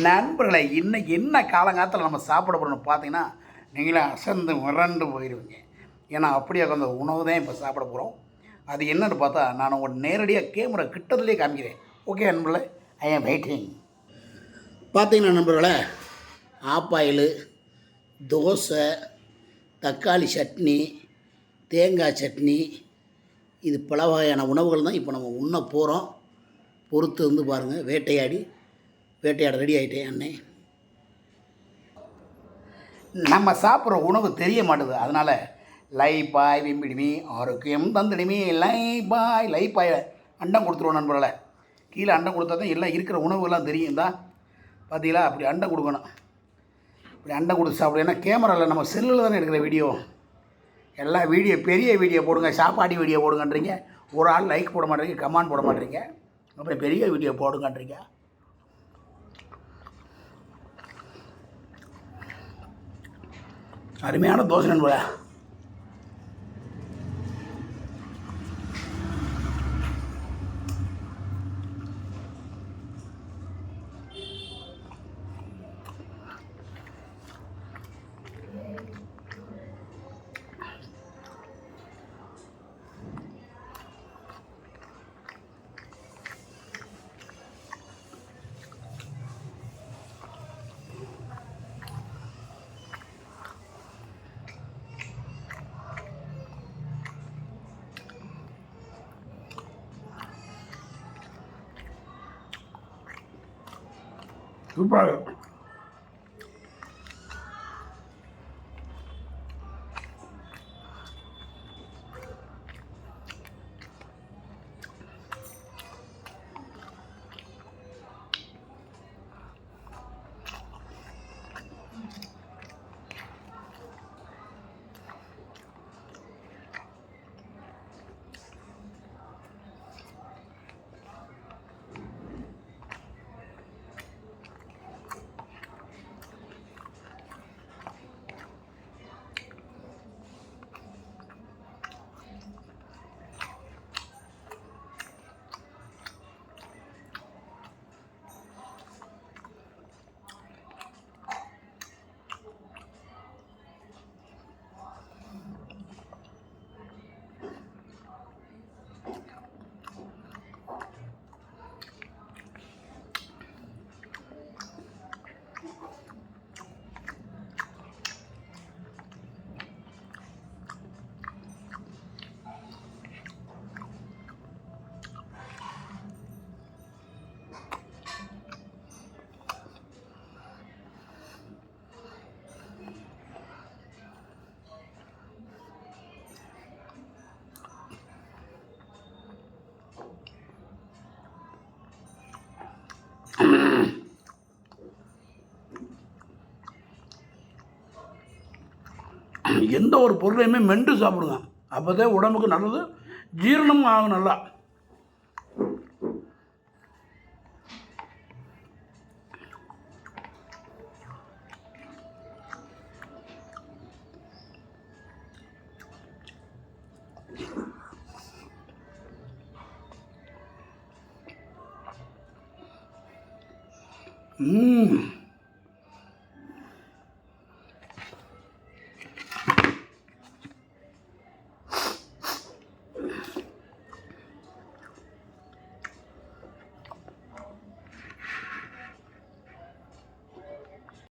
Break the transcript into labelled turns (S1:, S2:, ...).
S1: நண்பர்களை இன்னைக்கு என்ன காலங்காலத்தில் நம்ம சாப்பிட போகிறோம்னு பார்த்தீங்கன்னா நீங்களே அசந்து மிரண்டு போயிடுவீங்க. ஏன்னா அப்படியே அந்த உணவு தான் இப்போ சாப்பிட போகிறோம். அது என்னென்னு பார்த்தா நான் உங்கள் நேரடியாக கேமரா கிட்டத்துலேயே காமிக்கிறேன். ஓகே நண்பர்களே, ஐ ஆம் வெயிட்டிங். பார்த்தீங்கன்னா நண்பர்களே, ஆப்பாயில், தோசை, தக்காளி சட்னி, தேங்காய் சட்னி, இது பல வகையான உணவுகள் தான் இப்போ நம்ம உண்ண போகிறோம். பொறுத்து வந்து பாருங்கள். வேட்டையாட ரெடி ஆகிட்டேன் அண்ணே. நம்ம சாப்பிட்ற உணவு தெரிய மாட்டுது. அதனால் லைப்பாய் விம்பிடுமி ஆரோக்கியம் தந்துடுமி லைப்பாய் அண்டம் கொடுத்துருவோம் நண்பர்களை. கீழே அண்டம் கொடுத்தா தான் எல்லாம் இருக்கிற உணவுலாம் தெரியும் தான். பார்த்தீங்களா, அப்படி அண்டம் கொடுக்கணும். இப்படி அண்டம் கொடுத்து சாப்பிடும். ஏன்னா கேமராவில் நம்ம செல்லில் தானே எடுக்கிற வீடியோ. எல்லாம் பெரிய வீடியோ போடுங்க, சாப்பாடு வீடியோ போடுங்கன்றீங்க. ஒரு ஆள் லைக் போட மாட்டேறீங்க, கமெண்ட் போட மாட்டேறீங்க. அப்புறம் பெரிய வீடியோ போடுங்கன்றீங்க. அருமையான தோசை நண்பர்களே. சூப்பராக இருக்கும். எந்த ஒரு பொருளையுமே மென்று சாப்பிடுங்க. அப்போ தான் உடம்புக்கு நல்லது, ஜீரணம் ஆகும் நல்லா. ம்